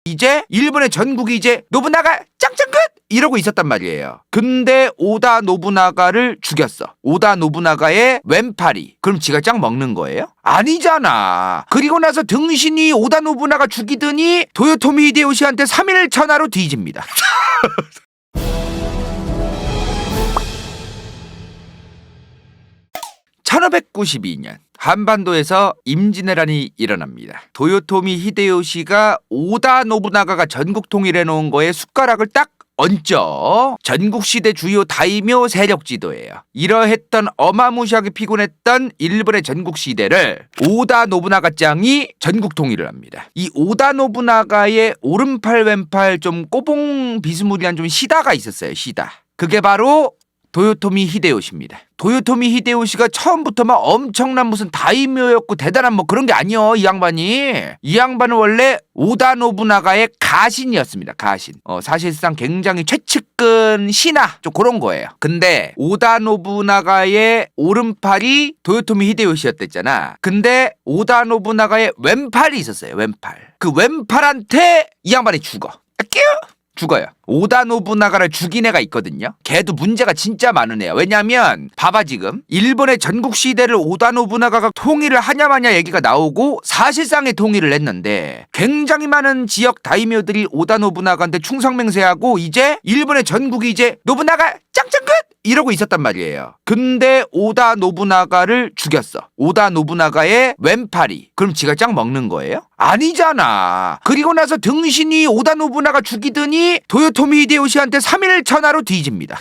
이제 일본의 전국이 이제 노부나가 짱짱 끝! 이러고 있었단 말이에요. 근데 오다 노부나가를 죽였어. 오다 노부나가의 왼팔이. 그럼 지가 짱 먹는 거예요? 아니잖아. 그리고 나서 등신이 오다 노부나가 죽이더니 도요토미 히데요시한테 3일 천하로 뒤집니다. 1592년 한반도에서 임진왜란이 일어납니다. 도요토미 히데요시가 오다 노부나가가 전국 통일해놓은 거에 숟가락을 딱 얹죠. 전국시대 주요 다이묘 세력 지도예요. 이러했던 어마무시하게 피곤했던 일본의 전국시대를 오다 노부나가 짱이 전국 통일을 합니다. 이 오다 노부나가의 오른팔 왼팔 좀 꼬봉 비스무리한 좀 시다가 있었어요. 시다. 그게 바로 도요토미 히데요시입니다. 도요토미 히데요시가 처음부터 막 엄청난 무슨 다이묘였고 대단한 뭐 그런 게 아니요. 이 양반이. 이 양반은 원래 오다 노부나가의 가신이었습니다. 가신. 사실상 굉장히 최측근 신하 좀 그런 거예요. 근데 오다 노부나가의 오른팔이 도요토미 히데요시였댔잖아. 근데 오다 노부나가의 왼팔이 있었어요. 왼팔. 그 왼팔한테 이 양반이 죽어요. 오다 노부나가를 죽인 애가 있거든요. 걔도 문제가 진짜 많은 애야. 왜냐면 봐봐 지금 일본의 전국 시대를 오다 노부나가가 통일을 하냐 마냐 얘기가 나오고 사실상의 통일을 했는데 굉장히 많은 지역 다이묘들이 오다 노부나가한테 충성맹세하고 이제 일본의 전국이 이제 노부나가 짱짱 끝! 이러고 있었단 말이에요. 근데 오다 노부나가를 죽였어. 오다 노부나가의 왼팔이. 그럼 지가 짱 먹는 거예요? 아니잖아. 그리고 나서 등신이 오다 노부나가 죽이더니 도요토미 히데요시한테 3일 천하로 뒤집니다.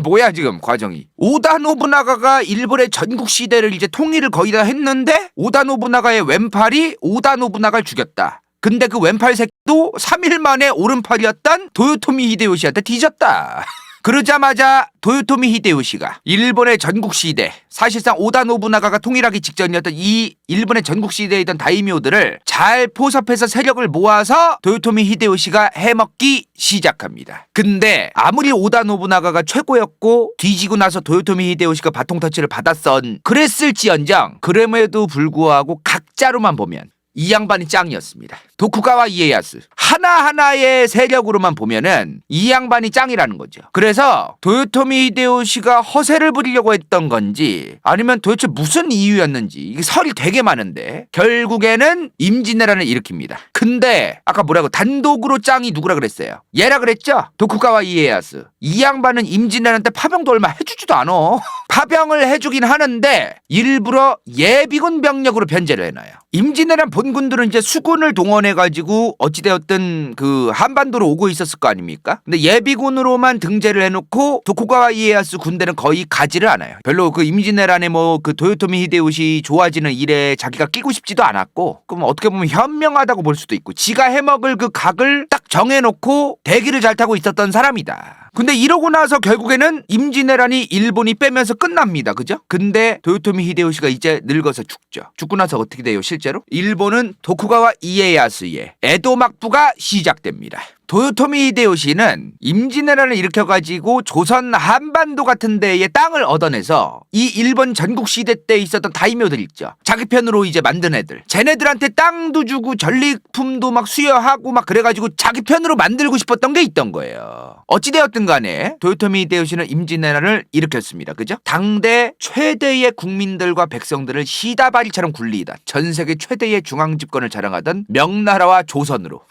뭐야 지금 과정이. 오다 노부나가가 일본의 전국 시대를 이제 통일을 거의 다 했는데 오다 노부나가의 왼팔이 오다 노부나가를 죽였다. 근데 그 왼팔 새끼도 3일 만에 오른팔이었던 도요토미 히데요시한테 뒤졌다. 그러자마자 도요토미 히데요시가 일본의 전국 시대, 사실상 오다 노부나가가 통일하기 직전이었던 이 일본의 전국 시대에 있던 다이묘들을 잘 포섭해서 세력을 모아서 도요토미 히데요시가 해먹기 시작합니다. 근데 아무리 오다 노부나가가 최고였고 뒤지고 나서 도요토미 히데요시가 바통 터치를 그랬을지언정 그럼에도 불구하고 각자로만 보면 이 양반이 짱이었습니다. 도쿠가와 이에야스 하나하나의 세력으로만 보면은 이 양반이 짱이라는 거죠. 그래서 도요토미 히데요시가 허세를 부리려고 했던 건지 아니면 도대체 무슨 이유였는지 이게 설이 되게 많은데 결국에는 임진왜란을 일으킵니다. 근데 아까 뭐라고 단독으로 짱이 누구라 그랬어요? 얘라 그랬죠? 도쿠가와 이에야스. 이 양반은 임진왜란 때 파병도 얼마 해주지도 않아. 파병을 해주긴 하는데 일부러 예비군 병력으로 변제를 해놔요. 임진왜란 본군들은 이제 수군을 동원해가지고 어찌되었든 그 한반도로 오고 있었을 거 아닙니까? 근데 예비군으로만 등재를 해놓고 도쿠가와 이에야스 군대는 거의 가지를 않아요. 별로 그 임진왜란에 뭐 그 도요토미 히데요시 좋아지는 일에 자기가 끼고 싶지도 않았고, 그럼 어떻게 보면 현명하다고 볼 수도 있고, 지가 해먹을 그 각을 딱 정해놓고 대기를 잘 타고 있었던 사람이다. 근데 이러고 나서 결국에는 임진왜란이 일본이 빼면서 끝납니다. 그죠? 근데 도요토미 히데요시가 이제 늙어서 죽죠. 죽고 나서 어떻게 돼요 실제로? 일본은 도쿠가와 이에야스의 에도 막부가 시작됩니다. 도요토미 히데요시는 임진왜란을 일으켜가지고 조선 한반도 같은 데에 땅을 얻어내서 이 일본 전국 시대 때 있었던 다이묘들 있죠. 자기 편으로 이제 만든 애들. 쟤네들한테 땅도 주고 전리품도 막 수여하고 막 그래가지고 자기 편으로 만들고 싶었던 게 있던 거예요. 어찌되었든 간에 도요토미 히데요시는 임진왜란을 일으켰습니다. 그죠? 당대 최대의 국민들과 백성들을 시다바리처럼 굴리던 전 세계 최대의 중앙집권을 자랑하던 명나라와 조선으로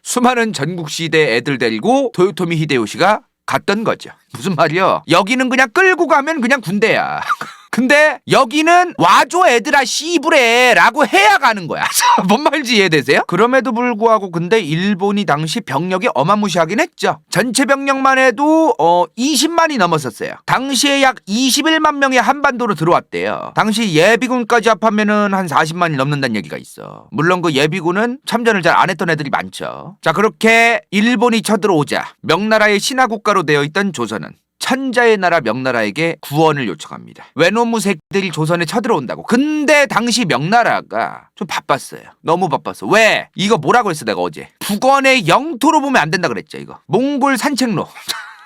수많은 전국시대 애들 데리고 도요토미 히데요시가 갔던 거죠. 무슨 말이요? 여기는 그냥 끌고 가면 그냥 군대야. 근데 여기는 와줘 애들아 씨부레 라고 해야 가는 거야. 뭔 말인지 이해되세요? 그럼에도 불구하고 근데 일본이 당시 병력이 어마무시하긴 했죠. 전체 병력만 해도 20만이 넘었었어요. 당시에 약 21만 명이 한반도로 들어왔대요. 당시 예비군까지 합하면은 한 40만이 넘는다는 얘기가 있어. 물론 그 예비군은 참전을 잘 안 했던 애들이 많죠. 자, 그렇게 일본이 쳐들어오자 명나라의 신하국가로 되어 있던 조선은 천자의 나라 명나라에게 구원을 요청합니다. 외노무 새끼들이 조선에 쳐들어온다고. 근데 당시 명나라가 좀 바빴어요. 너무 바빴어. 왜? 이거 뭐라고 했어 내가 어제. 북원의 영토로 보면 안 된다 그랬죠. 이거 몽골 산책로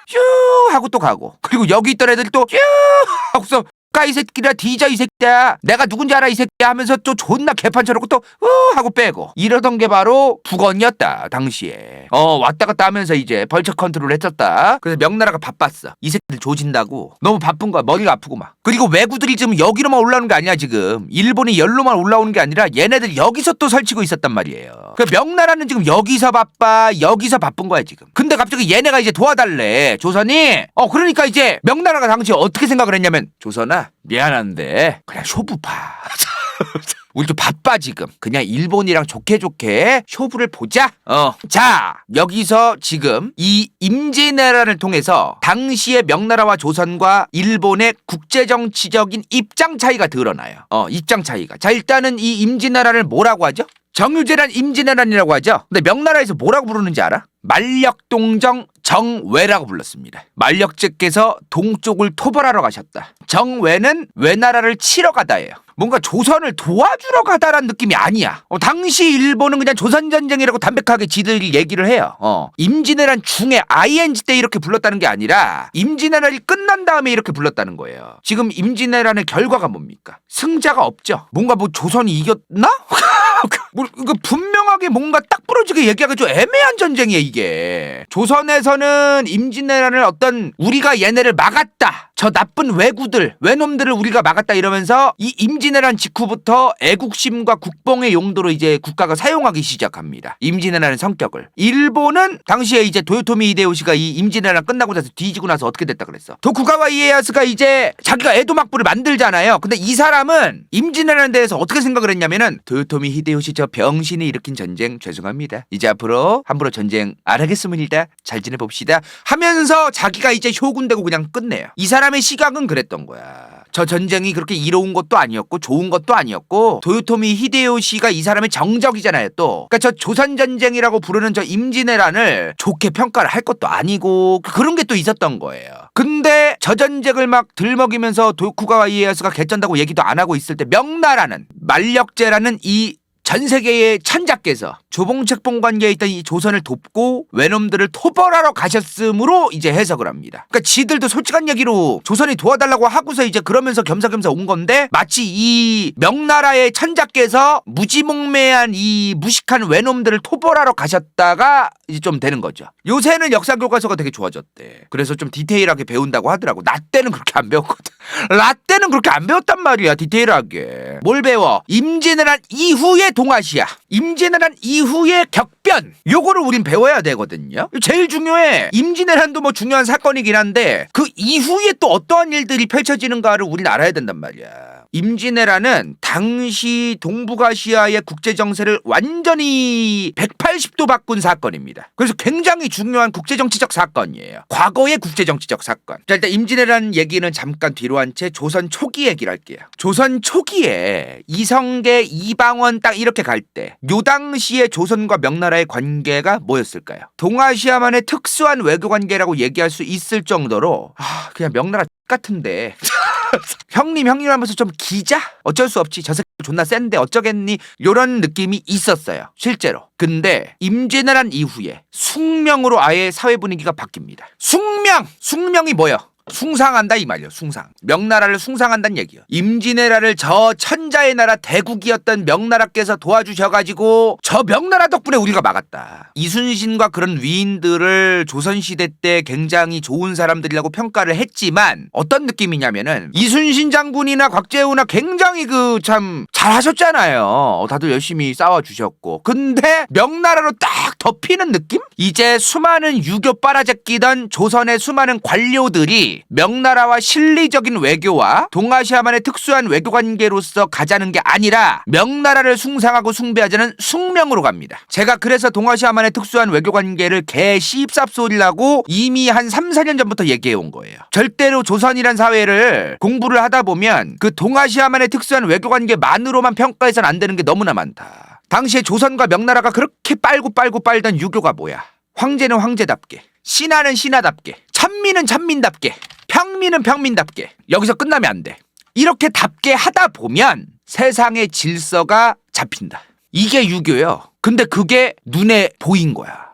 쭉 하고 또 가고, 그리고 여기 있던 애들이 또 쭉 하고서 이 새끼라 뒤져 이 새끼야 내가 누군지 알아 이 새끼야 하면서 또 존나 개판 쳐놓고 또 하고 빼고 이러던 게 바로 북언이었다 당시에. 왔다 갔다 하면서 이제 벌처 컨트롤 했었다. 그래서 명나라가 바빴어. 이 새끼들 조진다고 너무 바쁜 거야. 머리가 아프고 막. 그리고 왜구들이 지금 여기로만 올라오는 게 아니야. 지금 일본이 열로만 올라오는 게 아니라 얘네들 여기서 또 설치고 있었단 말이에요. 그 명나라는 지금 여기서 바빠 여기서 바쁜 거야 지금. 근데 갑자기 얘네가 이제 도와달래 조선이. 그러니까 이제 명나라가 당시에 어떻게 생각을 했냐면 조선아 미안한데 그냥 쇼부파. 우리 좀 바빠 지금. 그냥 일본이랑 좋게 쇼부를 보자. 자 여기서 지금 이 임진왜란을 통해서 당시의 명나라와 조선과 일본의 국제정치적인 입장 차이가 드러나요. 입장 차이가. 자 일단은 이 임진왜란을 뭐라고 하죠? 정유재란 임진왜란이라고 하죠. 근데 명나라에서 뭐라고 부르는지 알아? 만력동정 정외라고 불렀습니다. 만력제께서 동쪽을 토벌하러 가셨다. 정외는 외나라를 치러 가다예요. 뭔가 조선을 도와주러 가다란 느낌이 아니야. 당시 일본은 그냥 조선전쟁이라고 담백하게 지들이 얘기를 해요. 임진왜란 중에 ING 때 이렇게 불렀다는 게 아니라 임진왜란이 끝난 다음에 이렇게 불렀다는 거예요. 지금 임진왜란의 결과가 뭡니까? 승자가 없죠. 뭔가 뭐 조선이 이겼나? 이거 분명하게 뭔가 딱 부러지게 얘기하기 좀 애매한 전쟁이에요 이게. 조선에서는 임진왜란을 어떤 우리가 얘네를 막았다. 저 나쁜 왜구들 왜놈들을 우리가 막았다 이러면서 이 임진왜란 직후부터 애국심과 국뽕의 용도로 이제 국가가 사용하기 시작합니다. 임진왜란의 성격을. 일본은 당시에 이제 도요토미 히데요시가 이 임진왜란 끝나고 나서 뒤지고 나서 어떻게 됐다 그랬어? 도쿠가와 이에야스가 이제 자기가 에도막부를 만들잖아요. 근데 이 사람은 임진왜란에 대해서 어떻게 생각을 했냐면은 도요토미 히데요시 저 병신이 일으킨 전쟁 죄송합니다. 이제 앞으로 함부로 전쟁 안 하겠습니다. 잘 지내봅시다 하면서 자기가 이제 쇼군 되고 그냥 끝내요. 이 사람의 시각은 그랬던 거야. 저 전쟁이 그렇게 이로운 것도 아니었고 좋은 것도 아니었고 도요토미 히데요시가 이 사람의 정적이잖아요 또. 그러니까 저 조선전쟁이라고 부르는 저 임진왜란을 좋게 평가를 할 것도 아니고 그런 게 또 있었던 거예요. 근데 저 전쟁을 막 들먹이면서 도쿠가와 이에야스가 개쩐다고 얘기도 안 하고 있을 때 명나라는 만력제라는 이 전 세계의 천자께서 조봉책봉 관계에 있던 이 조선을 돕고 외놈들을 토벌하러 가셨으므로 이제 해석을 합니다. 그러니까 지들도 솔직한 얘기로 조선이 도와달라고 하고서 이제 그러면서 겸사겸사 온 건데 마치 이 명나라의 천자께서 무지몽매한 이 무식한 외놈들을 토벌하러 가셨다가 이제 좀 되는 거죠. 요새는 역사 교과서가 되게 좋아졌대. 그래서 좀 디테일하게 배운다고 하더라고. 나 때는 그렇게 안 배웠거든. 나 때는 그렇게 안 배웠단 말이야. 디테일하게. 뭘 배워? 임진왜란 이후의 동아시아, 임진왜란 이후의 격변, 요거를 우린 배워야 되거든요. 제일 중요해. 임진왜란도 뭐 중요한 사건이긴 한데 그 이후에 또 어떠한 일들이 펼쳐지는가를 우린 알아야 된단 말이야. 임진왜란은 당시 동북아시아의 국제정세를 완전히 180도 바꾼 사건입니다. 그래서 굉장히 중요한 국제정치적 사건이에요. 과거의 국제정치적 사건. 자, 일단 임진왜란 얘기는 잠깐 뒤로 한 채 조선 초기 얘기를 할게요. 조선 초기에 이성계, 이방원 딱 이렇게 갈 때 요 당시에 조선과 명나라의 관계가 뭐였을까요? 동아시아만의 특수한 외교관계라고 얘기할 수 있을 정도로 그냥 명나라 같은데 형님 하면서 좀 기자? 어쩔 수 없지. 저 새끼 존나 센데 어쩌겠니? 요런 느낌이 있었어요. 실제로. 근데 임진왜란 이후에 숭명으로 아예 사회 분위기가 바뀝니다. 숭명이 뭐예요? 숭상한다 이 말이요. 숭상. 명나라를 숭상한다는 얘기요. 임진왜란을 저 천자의 나라 대국이었던 명나라께서 도와주셔가지고 저 명나라 덕분에 우리가 막았다. 이순신과 그런 위인들을 조선시대 때 굉장히 좋은 사람들이라고 평가를 했지만 어떤 느낌이냐면은 이순신 장군이나 곽재우나 굉장히 그 참 잘하셨잖아요. 다들 열심히 싸워주셨고. 근데 명나라로 딱 덮이는 느낌? 이제 수많은 유교 빨아제끼던 조선의 수많은 관료들이 명나라와 실리적인 외교와 동아시아만의 특수한 외교관계로서 가자는 게 아니라 명나라를 숭상하고 숭배하자는 숭명으로 갑니다. 제가 그래서 동아시아만의 특수한 외교관계를 개 씹쌉소리라고 이미 한 3, 4년 전부터 얘기해온 거예요. 절대로 조선이란 사회를 공부를 하다 보면 그 동아시아만의 특수한 외교관계만으로만 평가해서는 안 되는 게 너무나 많다. 당시에 조선과 명나라가 그렇게 빨고 빨던 유교가 뭐야? 황제는 황제답게, 신하는 신하답게, 천민은 천민답게, 평민은 평민답게. 여기서 끝나면 안 돼. 이렇게 답게 하다 보면 세상의 질서가 잡힌다. 이게 유교예요. 근데 그게 눈에 보인 거야.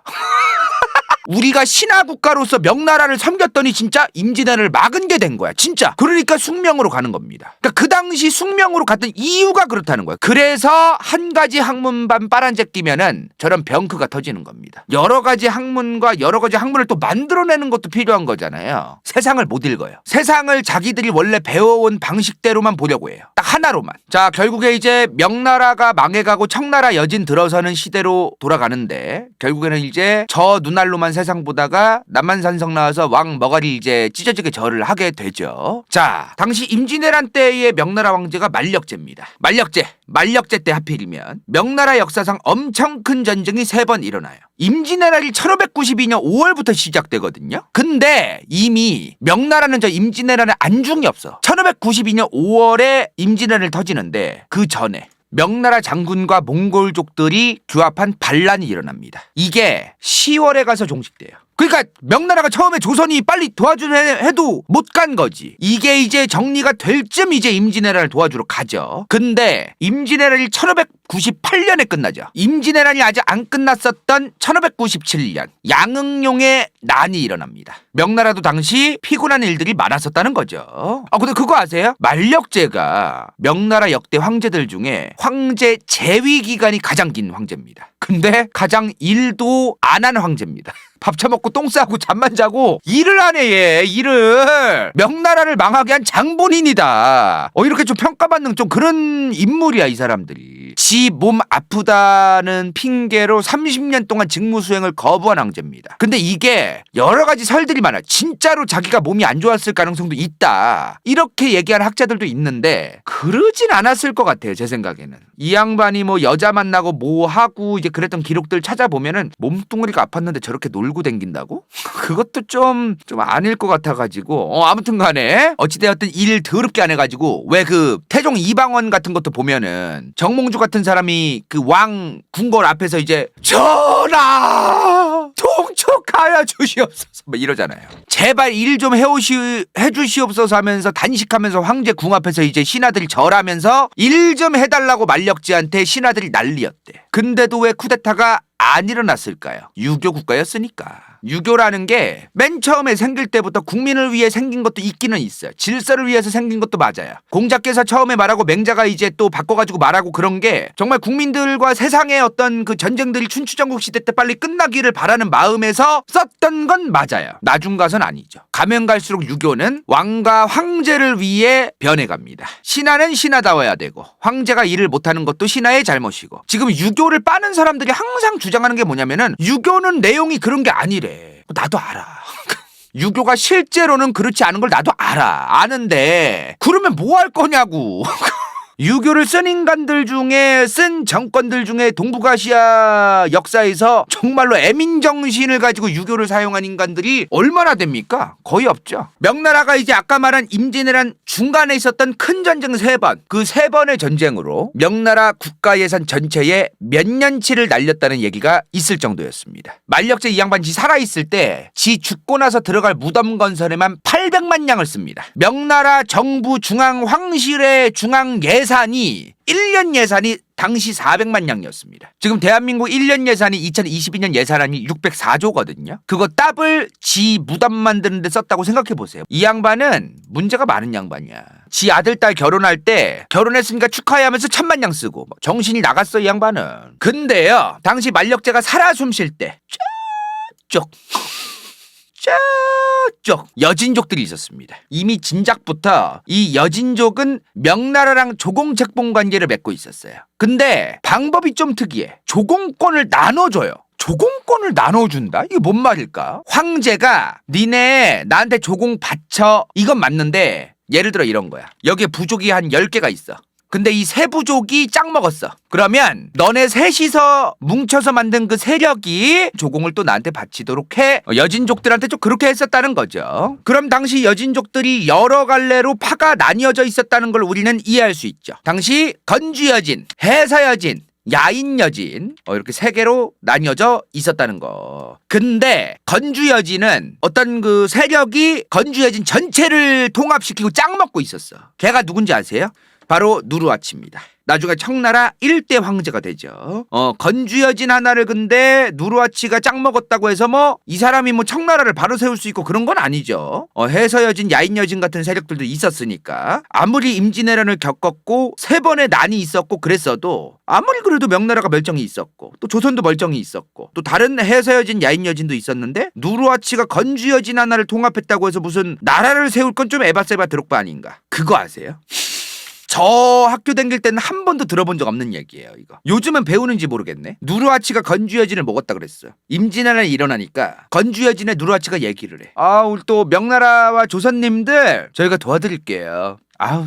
우리가 신하국가로서 명나라를 섬겼더니 진짜 임진왜란을 막은 게 된 거야. 진짜. 그러니까 숙명으로 가는 겁니다. 그러니까 그 당시 숙명으로 갔던 이유가 그렇다는 거야. 그래서 한 가지 학문반 빨아제 끼면은 저런 병크가 터지는 겁니다. 여러 가지 학문과 여러 가지 학문을 또 만들어내는 것도 필요한 거잖아요. 세상을 못 읽어요. 세상을 자기들이 원래 배워온 방식대로만 보려고 해요. 딱 하나로만. 자, 결국에 이제 명나라가 망해가고 청나라 여진 들어서는 시대로 돌아가는데 결국에는 이제 저 눈알로만 세상 보다가 남한산성 나와서 왕 머가리 이제 찢어지게 절을 하게 되죠. 자, 당시 임진왜란 때의 명나라 황제가 만력제입니다. 만력제 때 하필이면 명나라 역사상 엄청 큰 전쟁이 3번 일어나요. 임진왜란이 1592년 5월부터 시작되거든요. 근데 이미 명나라는 저 임진왜란에 안중이 없어. 1592년 5월에 임진왜란을 터지는데 그 전에 명나라 장군과 몽골족들이 규합한 반란이 일어납니다. 이게 10월에 가서 종식돼요. 그러니까 명나라가 처음에 조선이 빨리 도와주려 해도 못 간 거지. 이게 이제 정리가 될 쯤 이제 임진왜란을 도와주러 가죠. 근데 임진왜란이 1598년에 끝나죠. 임진왜란이 아직 안 끝났었던 1597년 양응룡의 난이 일어납니다. 명나라도 당시 피곤한 일들이 많았었다는 거죠. 근데 그거 아세요? 만력제가 명나라 역대 황제들 중에 황제 재위 기간이 가장 긴 황제입니다. 근데 가장 일도 안 한 황제입니다. 밥 처먹고 똥 싸고 잠만 자고 일을 안 해, 얘. 일을. 명나라를 망하게 한 장본인이다. 이렇게 좀 평가받는 좀 그런 인물이야, 이 사람들이. 지 몸 아프다는 핑계로 30년 동안 직무 수행을 거부한 황제입니다. 근데 이게 여러 가지 설들이 많아. 진짜로 자기가 몸이 안 좋았을 가능성도 있다. 이렇게 얘기하는 학자들도 있는데 그러진 않았을 것 같아요, 제 생각에는. 이 양반이 뭐 여자 만나고 뭐 하고 이제 그랬던 기록들 찾아보면은 몸뚱아리가 아팠는데 저렇게 놀고 댕긴다고? 그것도 좀 아닐 것 같아가지고 아무튼 간에 어찌되었든 일 더럽게 안 해가지고 왜 그 태종 이방원 같은 것도 보면은 정몽주 같은 사람이 그 왕 궁궐 앞에서 이제 전하 통촉하여 주시옵소서 뭐 이러잖아요. 제발 일 좀 해주시옵소서 하면서 단식하면서 황제 궁 앞에서 이제 신하들이 절하면서 일 좀 해달라고 만력제한테 신하들이 난리였대. 근데도 왜 쿠데타가 안 일어났을까요? 유교 국가였으니까. 유교라는 게 맨 처음에 생길 때부터 국민을 위해 생긴 것도 있기는 있어요. 질서를 위해서 생긴 것도 맞아요. 공자께서 처음에 말하고 맹자가 이제 또 바꿔가지고 말하고 그런 게 정말 국민들과 세상의 어떤 그 전쟁들이 춘추전국 시대 때 빨리 끝나기를 바라는 마음에서 썼던 건 맞아요. 나중 가선 아니죠. 가면 갈수록 유교는 왕과 황제를 위해 변해갑니다. 신하는 신하다워야 되고 황제가 일을 못하는 것도 신하의 잘못이고 지금 유교를 빠는 사람들이 항상 주장하는 게 뭐냐면은 유교는 내용이 그런 게 아니래. 나도 알아. 유교가 실제로는 그렇지 않은 걸 나도 알아. 아는데 그러면 뭐 할 거냐고. 유교를 쓴 인간들 중에 쓴 정권들 중에 동북아시아 역사에서 정말로 애민정신을 가지고 유교를 사용한 인간들이 얼마나 됩니까? 거의 없죠. 명나라가 이제 아까 말한 임진왜란 중간에 있었던 큰 전쟁 3번, 그 3번의 전쟁으로 명나라 국가예산 전체에 몇 년치를 날렸다는 얘기가 있을 정도였습니다. 만력제 이 양반이 살아있을 때 지 죽고 나서 들어갈 무덤 건설에만 800만 냥을 씁니다. 명나라 정부 중앙 황실의 중앙 예산이 1년 예산이 당시 400만 냥이었습니다. 지금 대한민국 1년 예산이 2022년 예산안이 604조거든요. 그거 더블 지 무덤 만드는 데 썼다고 생각해 보세요. 이 양반은 문제가 많은 양반이야. 지 아들 딸 결혼할 때 결혼했으니까 축하해 하면서 1000만 냥 쓰고 정신이 나갔어 이 양반은. 근데요 당시 만력제가 살아 숨쉴 때 저쪽 여진족들이 있었습니다. 이미 진작부터 이 여진족은 명나라랑 조공책봉 관계를 맺고 있었어요. 근데 방법이 좀 특이해. 조공권을 나눠줘요. 조공권을 나눠준다? 이게 뭔 말일까? 황제가 니네 나한테 조공 바쳐. 이건 맞는데 예를 들어 이런 거야. 여기에 부족이 한 10개가 있어. 근데 이 세 부족이 짝 먹었어. 그러면 너네 셋이서 뭉쳐서 만든 그 세력이 조공을 또 나한테 바치도록 해. 여진족들한테 좀 그렇게 했었다는 거죠. 그럼 당시 여진족들이 여러 갈래로 파가 나뉘어져 있었다는 걸 우리는 이해할 수 있죠. 당시 건주여진, 해사여진, 야인여진 이렇게 3개로 나뉘어져 있었다는 거. 근데 건주여진은 어떤 그 세력이 건주여진 전체를 통합시키고 짝 먹고 있었어. 걔가 누군지 아세요? 바로 누르하치입니다. 나중에 청나라 1대 황제가 되죠. 건주 여진 하나를 근데 누르하치가 짝 먹었다고 해서 뭐 이 사람이 뭐 청나라를 바로 세울 수 있고 그런 건 아니죠. 해서 여진, 야인 여진 같은 세력들도 있었으니까 아무리 임진왜란을 겪었고 3번의 난이 있었고 그랬어도 아무리 그래도 명나라가 멀쩡히 있었고 또 조선도 멀쩡히 있었고 또 다른 해서 여진, 야인 여진도 있었는데 누르하치가 건주 여진 하나를 통합했다고 해서 무슨 나라를 세울 건 좀 에바세바 드록바 아닌가? 그거 아세요? 저 학교 다닐 때는 한 번도 들어본 적 없는 얘기예요, 이거. 요즘은 배우는지 모르겠네. 누르하치가 건주여진을 먹었다 그랬어요. 임진왜란이 일어나니까 건주여진의 누르하치가 얘기를 해. 우리 또 명나라와 조선님들 저희가 도와드릴게요.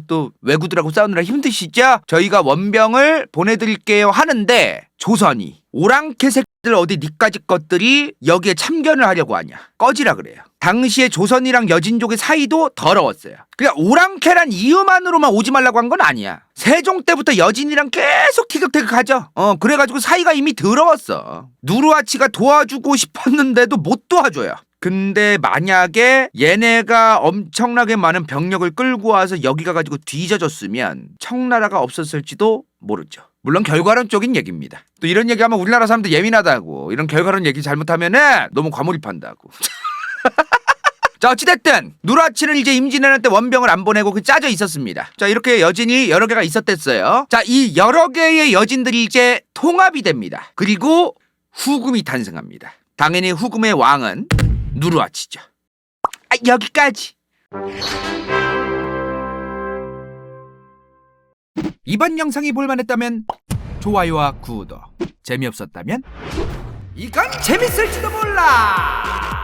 또 왜구들하고 싸우느라 힘드시죠? 저희가 원병을 보내드릴게요 하는데 조선이 오랑캐 새끼들 어디 니까지 것들이 여기에 참견을 하려고 하냐. 꺼지라 그래요. 당시에 조선이랑 여진족의 사이도 더러웠어요. 그냥 오랑캐란 이유만으로만 오지 말라고 한 건 아니야. 세종 때부터 여진이랑 계속 티격태격하죠. 그래가지고 사이가 이미 더러웠어. 누르하치가 도와주고 싶었는데도 못 도와줘요. 근데 만약에 얘네가 엄청나게 많은 병력을 끌고 와서 여기 가가지고 뒤져줬으면 청나라가 없었을지도 모르죠. 물론 결과론적인 얘기입니다. 또 이런 얘기하면 우리나라 사람들 예민하다고, 이런 결과론 얘기 잘못하면은 너무 과몰입한다고. 자, 어찌됐든 누르하치는 이제 임진왜란 때 원병을 안 보내고 짜져 있었습니다. 자, 이렇게 여진이 여러 개가 있었댔어요. 자, 이 여러 개의 여진들이 이제 통합이 됩니다. 그리고 후금이 탄생합니다. 당연히 후금의 왕은 누르하치죠. 여기까지. 이번 영상이 볼만했다면 좋아요와 구독, 재미없었다면 이건 재밌을지도 몰라.